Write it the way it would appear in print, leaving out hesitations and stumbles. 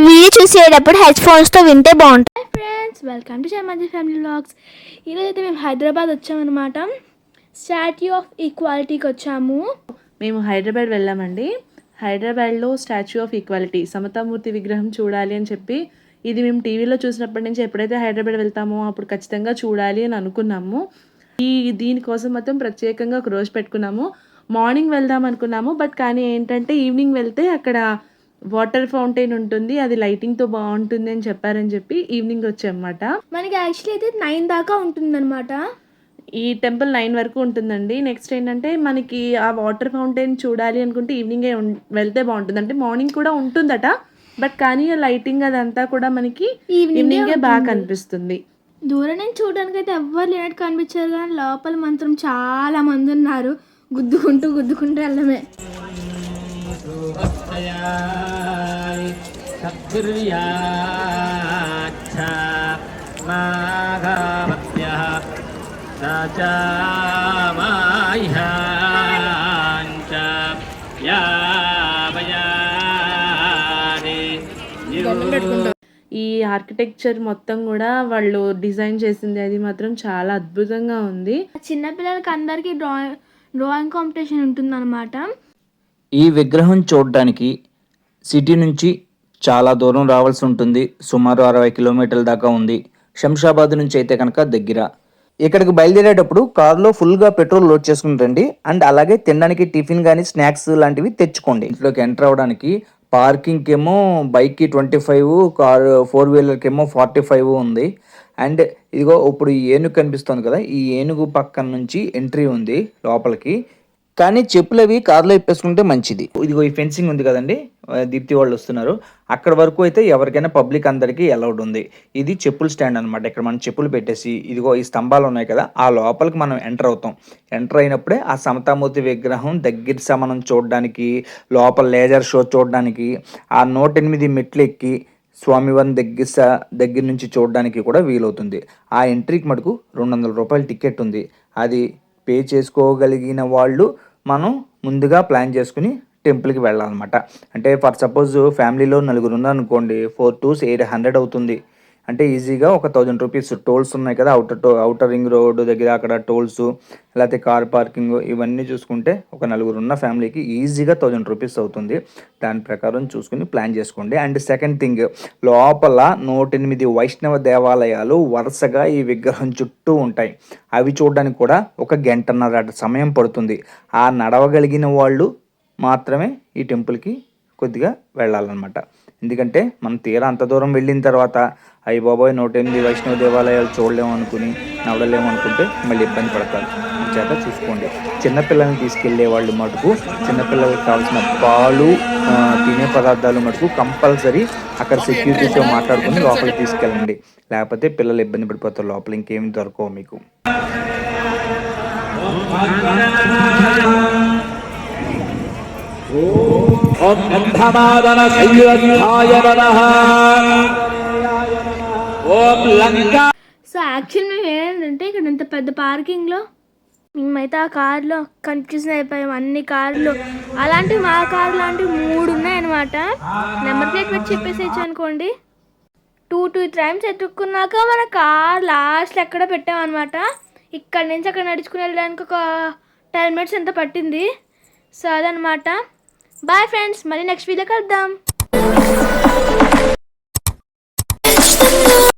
Video చూసేటప్పుడు head ఫోన్స్తో వింటే బాగుంటుంది. Hi friends, welcome to Sharmaji family vlogs. ఈరోజు అయితే మేము హైదరాబాద్ వచ్చామన్నమాట. స్టాట్యూ ఆఫ్ ఈక్వాలిటీకి వచ్చాము. మేము హైదరాబాద్ వెళ్ళామండి. హైదరాబాద్లో స్టాచ్యూ ఆఫ్ ఈక్వాలిటీ సమతామూర్తి విగ్రహం చూడాలి అని చెప్పి, ఇది మేము టీవీలో చూసినప్పటి నుంచి ఎప్పుడైతే హైదరాబాద్ వెళ్తామో అప్పుడు ఖచ్చితంగా చూడాలి అని అనుకున్నాము. దీనికోసం మొత్తం ప్రత్యేకంగా ఒక రోజు పెట్టుకున్నాము. మార్నింగ్ వెళ్దాం అనుకున్నాము, బట్ కానీ ఏంటంటే ఈవినింగ్ వెళ్తే అక్కడ వాటర్ ఫౌంటైన్ ఉంటుంది, అది లైటింగ్తో బాగుంటుంది అని చెప్పారని చెప్పి ఈవినింగ్ వచ్చామన్నమాట. మనకి యాక్చువల్లీ అయితే 9 దాకా ఉంటుందన్నమాట. ఈ టెంపుల్ 9 వరకు ఉంటుందండి. నెక్స్ట్ ఏంటంటే మనకి ఆ వాటర్ ఫౌంటైన్ చూడాలి అనుకుంటే ఈవినింగే వెళ్తే బాగుంటుంది. అంటే మార్నింగ్ కూడా ఉంటుందట, బట్ కానీ లైటింగ్ అదంతా కూడా మనకి ఈవినింగే బాగా కనిపిస్తుంది. దూరం నుంచి చూడడానికి అయితే ఎవ్వరు లేనట్టు కనిపించారు, కానీ లోపల మాత్రం చాలా మంది ఉన్నారు. గుద్దుకుంటూ వెళ్ళమే. ఈ ఆర్కిటెక్చర్ మొత్తం కూడా వాళ్ళు డిజైన్ చేసింది, అది మాత్రం చాలా అద్భుతంగా ఉంది. చిన్నపిల్లలకి అందరికీ డ్రాయింగ్ కాంపిటీషన్ ఉంటుందన్నమాట. ఈ విగ్రహం చూడడానికి సిటీ నుంచి చాలా దూరం రావాల్సి ఉంటుంది. సుమారు 60 కిలోమీటర్ల దాకా ఉంది. శంషాబాద్ నుంచి అయితే కనుక దగ్గర. ఇక్కడికి బయలుదేరేటప్పుడు కారులో ఫుల్గా పెట్రోల్ లోడ్ చేసుకుని రండి. అండ్ అలాగే తినడానికి టిఫిన్ కానీ స్నాక్స్ లాంటివి తెచ్చుకోండి. ఇంట్లోకి ఎంటర్ అవ్వడానికి పార్కింగ్కి ఏమో బైక్కి 25, కారు 4 వీలర్కి ఏమో 45 ఉంది. అండ్ ఇదిగో ఇప్పుడు ఈ ఏనుగు కనిపిస్తుంది కదా, ఈ ఏనుగు పక్కన నుంచి ఎంట్రీ ఉంది లోపలికి. కానీ చెప్పులు అవి కారులో ఇప్పేసుకుంటే మంచిది. ఇదిగో ఈ ఫెన్సింగ్ ఉంది కదండి, దీప్తి వాళ్ళు వస్తున్నారు. అక్కడ వరకు అయితే ఎవరికైనా పబ్లిక్ అందరికీ అలౌడ్ ఉంది. ఇది చెప్పుల స్టాండ్ అనమాట. ఇక్కడ మనం చెప్పులు పెట్టేసి ఇదిగో ఈ స్తంభాలు ఉన్నాయి కదా, ఆ లోపలికి మనం ఎంటర్ అవుతాం. ఎంటర్ అయినప్పుడే ఆ సమతామూర్తి విగ్రహం దగ్గర సమనం చూడడానికి, లోపల లేజర్ షో చూడడానికి, ఆ 108 మెట్లు ఎక్కి స్వామివారిని దగ్గర నుంచి చూడడానికి కూడా వీలవుతుంది. ఆ ఎంట్రీకి మటుకు 200 రూపాయల టికెట్ ఉంది. అది పే చేసుకోగలిగిన వాళ్ళు మనం ముందుగా ప్లాన్ చేసుకుని టెంపుల్కి వెళ్ళాలన్నమాట. అంటే ఫర్ సపోజ్ ఫ్యామిలీలో 4 ఉన్నారనుకోండి, 4 to 800 అవుతుంది. అంటే ఈజీగా ఒక 1000 రూపీస్. టోల్స్ ఉన్నాయి కదా, అవుటర్ రింగ్ రోడ్ దగ్గర అక్కడ టోల్స్, లేకపోతే కార్ పార్కింగ్, ఇవన్నీ చూసుకుంటే ఒక 4 ఉన్న ఫ్యామిలీకి ఈజీగా 1000 రూపీస్ అవుతుంది. దాని ప్రకారం చూసుకుని ప్లాన్ చేసుకోండి. అండ్ సెకండ్ థింగ్, లోపల 108 వైష్ణవ దేవాలయాలు వరుసగా ఈ విగ్రహం చుట్టూ ఉంటాయి. అవి చూడడానికి కూడా 1 గంటన్నర సమయం పడుతుంది. ఆ నడవగలిగిన వాళ్ళు మాత్రమే ఈ టెంపుల్కి కొద్దిగా వెళ్ళాలన్నమాట. ఎందుకంటే మనం తీరా అంత దూరం వెళ్ళిన తర్వాత అయ్యి బాబోయ్ 108 వైష్ణవ దేవాలయాలు చూడలేము అనుకుని నడవలేము అనుకుంటే మళ్ళీ ఇబ్బంది పడతారు. చేత చూసుకోండి. చిన్నపిల్లల్ని తీసుకెళ్లే వాళ్ళు మటుకు చిన్నపిల్లలకి కావాల్సిన పాలు, తినే పదార్థాలు మటుకు కంపల్సరీ అక్కడ సెక్యూరిటీతో మాట్లాడుకుని లోపలికి తీసుకెళ్ళండి. లేకపోతే పిల్లలు ఇబ్బంది పడిపోతారు. లోపల ఇంకేమి దొరకవు మీకు. ఓం గంధమాదన సంయుక్తాయ నమః. ఓం లంకా. సో యాక్చువల్ మేము ఏంటంటే ఇక్కడ ఇంత పెద్ద పార్కింగ్లో మేమైతే ఆ కార్లో కన్ఫ్యూజన్ అయిపోయాం. అన్ని కార్లు అలాంటివి, మా కార్ లాంటివి 3 ఉన్నాయన్నమాట. నెంబర్ ప్లేట్ పెట్టి చెప్పేసేయచ్చు అనుకోండి. 2 టైమ్స్ ఎత్తుక్కున్నాక మన కార్ లాస్ట్ ఎక్కడ పెట్టామన్నమాట. ఇక్కడ నుంచి అక్కడ నడుచుకుని వెళ్ళడానికి ఒక 10 minutes ఎంత పట్టింది. సో అదనమాట. బాయ్ ఫ్రెండ్స్, మళ్ళీ నెక్స్ట్ వీడియో కలుద్దాం.